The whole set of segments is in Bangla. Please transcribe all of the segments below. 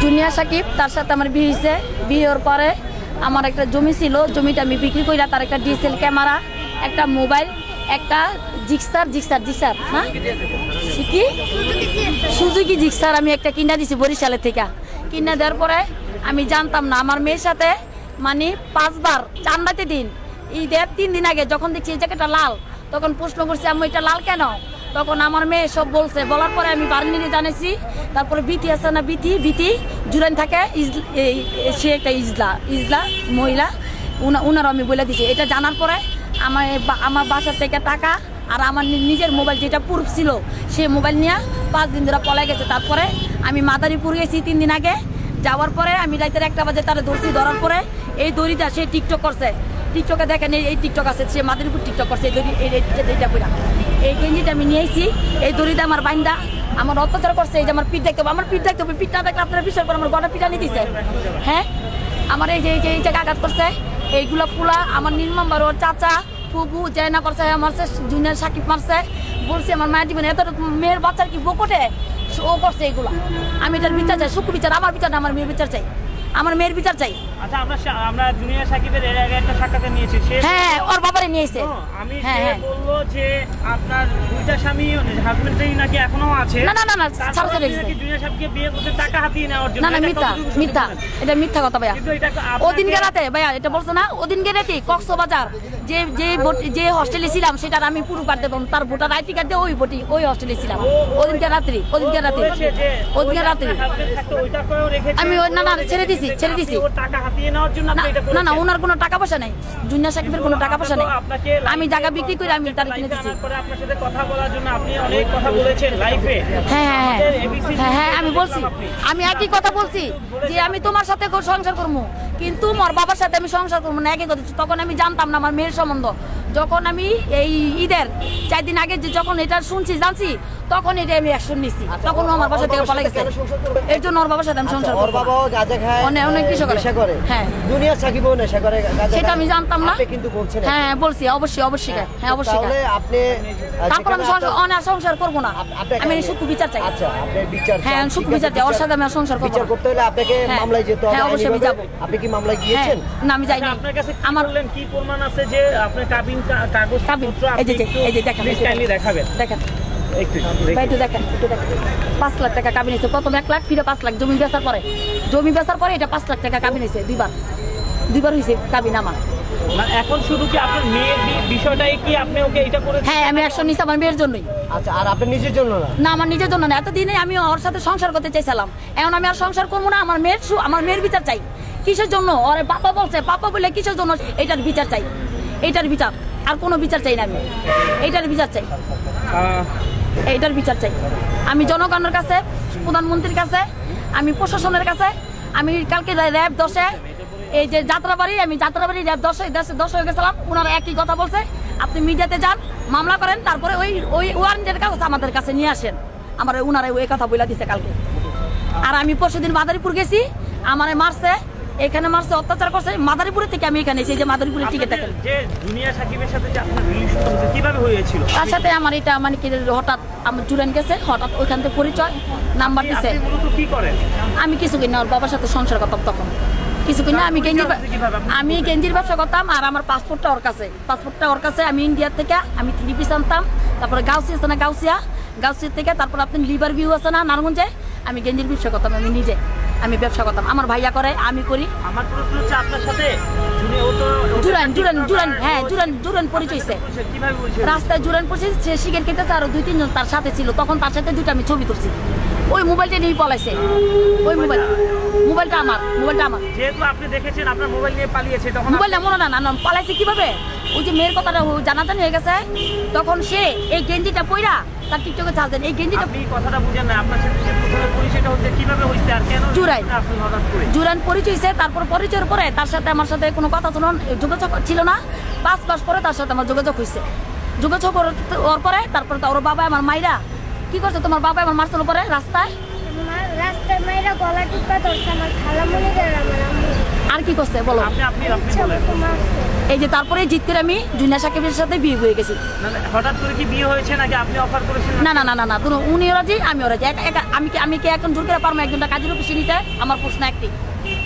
দুনিয়া সাকিব, তার সাথে আমার বিয়ে হয়েছে। বিয়ের পরে আমার একটা জমি ছিল, জমিটা আমি বিক্রি কইরা তার একটা ডিএসএল ক্যামেরা, একটা মোবাইল, একটা জিক্সার না কি সুজুকি জিক্সার আমি একটা কিনা দিছি বরিশালের থেকে। কিনা দেওয়ার পরে আমি জানতাম না, আমার মেয়ের সাথে মানে 5 বার চান্দাতে দিন ঈদের 3 দিন আগে যখন দেখছি এই জায়গাটা লাল, তখন প্রশ্ন করছি আমি এটা লাল কেন, তখন আমার মেয়ে সব বলছে। বলার পরে আমি বার্নিনে জানাইছি। তারপরে বিতি আছে না, বিতি জুরাইন থাকে, সে একটা ইজলা মহিলা, উনারও আমি বলে দিছি। এটা জানার পরে আমার বাসার থেকে টাকা আর আমার নিজের মোবাইল যেটা প্রুফ ছিল সে মোবাইল নিয়ে 5 দিন ধরে পলাই গেছে। তারপরে আমি মাদারীপুর গেছি 3 দিন আগে। যাওয়ার পরে আমি রাতের 1টা বাজে তারা ধরছি। ধরার পরে এই দড়িটা সে টিকটক করছে, টিকটকে দেখেন এই টিকটক আছে, সে মাদারীপুর টিকটক করছে। এই দড়ি এইটা পুরা এই গেঞ্জিটা আমি নিয়েছি, এই দড়িটা আমার বাইন্দা আমার অত্যাচার করছে। এই যে আমার পিঠ দেখতে হবে, আমার পিঠ দেখতে হবে, পিঠ না দেখলে আপনারা বিশ্বাস করে আমার গড়া পিঠা নিয়ে দিছে। হ্যাঁ, আমার এই যে এই জায়গা আঘাত করছে, এইগুলো পুলা আমার নির্মমবার ওর চাচা ফুবু জয়না করছে, মারছে জুনিয়র সাকিব মারছে, বলছে আমার মায়ের জীবনে এত মেয়ের বাচ্চার কি বকটে ও করছে এগুলা। আমি এটার বিচার চাই, সুখ বিচার, আমার বিচার না, আমার মেয়ের বিচার চাই, আমার মেয়ের বিচার চাই। আচ্ছা, আমরা দুনিয়া সাকিবের এর আগে একটা সাক্ষাৎ নিয়েছি, হ্যাঁ ওর বাবারে নিয়েছে। আমি বললো যে আপনার দুইটা স্বামী হাজবেন্ডই নাকি এখনো আছে। না ছাড়া চলে গেছে। দুনিয়া সাকিবকে বিয়ে করতে টাকা হাতিয়ে নেওয়ার জন্য। না মিথ্যা, এটা মিথ্যা কথা ভাইয়া। ওদিনকে রাতে ভাইয়া এটা বলছে না, ওদিনকে রাতে কক্সবাজার যে হস্টেলে ছিলাম সেটার আমি পুরো কার্ড দেবো, তার ভোটার আইডি কার্ড দিয়ে ওই হস্টেলে ছিলাম। ওদিনকে রাত্রি আমি না ছেড়ে দিছি। না ওনার কোনো টাকা পয়সা নাই, দুনিয়া সাকিবের কোনো টাকা পয়সা নাই। আমি জায়গা বিক্রি করে আমি তার কিনে দিচ্ছি। হ্যাঁ আমি বলছি, আমি একই কথা বলছি যে আমি তোমার সাথে সংসার করবো, কিন্তু আমার বাবার সাথে আমি সংসার করবো না, একই কথা। তখন আমি জানতাম না আমার মেয়ের সম্বন্ধ। যখন আমি এই ঈদের 4 দিন আগে যখন এটা জানছি, তখন এটা আমি অ্যাকশন নিছি। তখন আমার বাসা থেকে পালা গেছে, এর জন্য ওর বাবার সাথে আমি সংসার করব। অনেক কিছু করে। হ্যাঁ, দুনিয়া সাকিবও নেশা করে, সেটা আমি জানতাম না, কিন্তু বলছেন। হ্যাঁ বলছি, অবশ্যই। হ্যাঁ অবশ্যই। তাহলে আপনি তারপর আমি সংসার করব না, আমি সুখ বিচার চাই। আচ্ছা, আপনি বিচার চাই? হ্যাঁ সুখ বিচার চাই, ওর সাথে আমি সংসার করব। বিচার করতে হলে আপনাকে মামলায় যেতে হবে। হ্যাঁ অবশ্যই আমি যাব। আপনি কি মামলায় গিয়েছেন? না আমি যাইনি। আপনার কাছে আমার কি প্রমাণ আছে যে আপনি কাগজপত্র এই যে দেখেন, দেখেন 5 লাখ টাকা কাবিন হয়েছে। প্রথম 1 লাখ, ফিরে 5 লাখ। জমি বেচার পরে এটা 5 লাখ টাকা কাবিন হয়েছে। দুইবার হয়েছে কাবিন আমার। এখন শুধু কি আপনার মেয়ের বিষয়টাই কি আপনি ওকে এটা করে? হ্যাঁ আমি অ্যাকশন নিছি আমার মেয়ের জন্যই। আচ্ছা, আর আপনার নিজের জন্য না? আমার নিজের জন্য না। এতদিনে আমি ওর সাথে সংসার করতে চাইছিলাম, এখন আমি আর সংসার করবো না। আমার মেয়ের বিচার চাই। কিসের জন্য ওরে পাপা বলছে, পাপা বলে কিসের জন্য? এটার বিচার চাই, এটার বিচার। আর কোনো বিচার চাই না, আমি এইটার বিচার চাই, এইটার বিচার চাই। আমি জনগণের কাছে, প্রধানমন্ত্রীর কাছে, আমি প্রশাসনের কাছে, আমি কালকে র্যাব 10-এ এই যে যাত্রাবাড়ি র্যাব 10 হয়ে গেছিলাম। ওনারা একই কথা বলছে, আপনি মিডিয়াতে যান, মামলা করেন, তারপরে ওই ওয়ারেন্টের কাগজ আমাদের কাছে নিয়ে আসেন। আমার ওনারা ওই কথা বলে দিছে কালকে। আর আমি পরশুদিন মাদারীপুর গেছি, আমারে মারছে, এখানে মারছে, অত্যাচার করছে। মাদারীপুরের থেকে আমি এখানে এসেছি, যে মাদারীপুরের টিকিট দেখেন। যে দুনিয়া সাকিবের সাথে যে আপনার রিলেশন কিভাবে হয়েছিল? তার সাথে আমার এটা মানে কি হঠাৎ আমার জুড়েন গেছে, হঠাৎ ওইখান থেকে পরিচয়, নাম্বার দিছে। কি করেন? আমি কিছু কিনা ওর বাবার সাথে সংসার করতাম, তখন কিছু কিনা আমি গেঞ্জির ব্যবসা করতাম। আর আমার পাসপোর্টটা ওর কাছে, আমি ইন্ডিয়ার থেকে আমি 3 পিস আনতাম। তারপরে গাউসি আছে না, গাউসিয়া থেকে, তারপর আপনার লিভার ভিউ আছে না নারায়ণগঞ্জে, আমি গেঞ্জির ব্যবসা করতাম। আমি ব্যবসা করতাম, আমার ভাইয়া করে, আমি করি। আমার প্রশ্ন হচ্ছে আপনার সাথে জুরান পরিচয়, রাস্তায় জুরান পরিচয়, সে শিখের খেতেছে, আরো 2-3 জন তার সাথে ছিল। তখন তার সাথে 2টা আমি ছবি তুলছি। ওই মোবাইলটা নিয়ে পলাইছে, ওই মোবাইলটা আমার। যেহেতু আপনি দেখেছেন আপনার মোবাইল নিয়ে পালিয়েছে, তখন মোবাইলটা মনে না পালাইছে কিভাবে? ওই যে মেয়ের কথাটা জানাজানি হয়ে গেছে, তখন সে এই গেঞ্জিটা পইরা তার টিকটকে চাল দেন। এই গেঞ্জিটা আপনি কথাটা বুঝেন না, আপনার সাথে প্রথমে পরিচয়টা হচ্ছে কিভাবে হইছে আর কেন জুরান পরিচয় হইছে। তারপর পরিচয়ের পরে তার সাথে আমার সাথে কোনো কথা যোগাযোগ ছিল না। 5 মাস পরে তার সাথে আমার যোগাযোগ হয়েছে। যোগাযোগ হওয়ার পরে তারপরে ওর বাবা আমার মাইরা কি করছে, তোমার বাবা আমার মারছিল পরে রাস্তায় মাইরা গলা টিপা ধরছে আমার খালামণিদের, আমার আম্মু। আর কি করছে বলো? আপনি এই যে তারপরে জিত করে আমি জুনিয়া সাকিবের সাথে বিয়ে হয়ে গেছি। না, না, হঠাৎ করে কি বিয়ে হয়েছে নাকি আপনি অফার করেছিলেন? না না না না না দুনো উনিও রাজি আমিও রাজি। আমি কি এখন জোর করে পারবো একজনটা কাজের অফিসে নিতে? আমার প্রশ্ন একটি,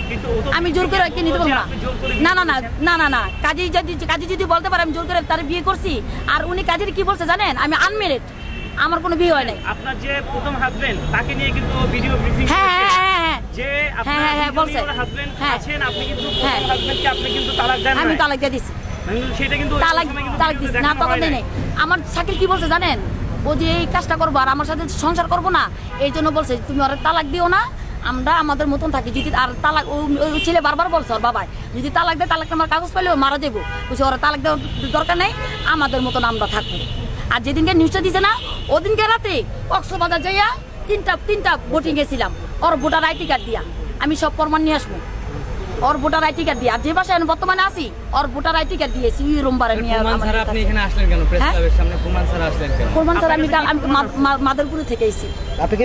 কিন্তু ও তো আমি জোর করে কি নিতে পারবো না? আপনি জোর করে না না না বিয়ে না না না কাজী যদি বলতে পারে আমি জোর করে তার বিয়ে করছি, আর উনি কাজের কি বলছে জানেন? আমি আনমেরিড, আমার কোনো বিয়ে হয় নাই। আপনার যে প্রথম হাজবেন্ড তাকে নিয়ে কিন্তু ভিডিও ব্রিফিং হ্যাঁ হ্যাঁ হ্যাঁ হ্যাঁ যে হ্যাঁ, হ্যাঁ, হ্যাঁ, বলছে। আপনার হাজবেন্ড হ্যাঁ। আছেন, আপনি কিন্তু হ্যাঁ। প্রথম হাজবেন্ডকে আপনি কিন্তু তালাক দেন আমি নাই। তালাক দিয়ে দিছি, সেটা কিন্তু ওই তালাক সময় কিন্তু তালাক ভিডিওতে দিছি না, দেখানো তখন হয় দেয় নাই। নাই। আমার শাকিল কি বলছে জানেন? ও যে এই কাজটা করবো আর আমার সাথে সংসার করবো না, এই জন্য বলছে তুমি ওরা তালাক দিও না, আমরা আমাদের মতন থাকি। যদি আর তালাক ওই ছেলে বারবার বলছে ওর বাবাই যদি তালাক দেয় তালাক আমার কাগজ পেলেও মারা দেবো, বলছে ওরা তালাক দেওয়ার দরকার নেই, আমাদের মতন আমরা থাকবো। আর যেদিনকে নিউজটা দিছে না ওদিনকে রাতে কক্সবাজার যাইয়া তিনটা ভোটিং গেছিলাম ওর ভোটার আইডি কার্ড দিয়া, আমি সব প্রমাণ নিয়ে আসবো। ওর ভোটার আইডি কার্ড দিয়ে, আর যে বাসায় আমি বর্তমানে আছি ওর ভোটার আইডি কার্ড দিয়েছি ওই রোমবারে নিয়ে। আপনি এখানে আসলেন কেন? প্রেস হ্যাঁ? ক্লাবের সামনে প্রমাণ ছাড়া আসলেন কেন? প্রমাণ স্যার আমি মাদারপুরে থেকে এসেছি। আপনি কি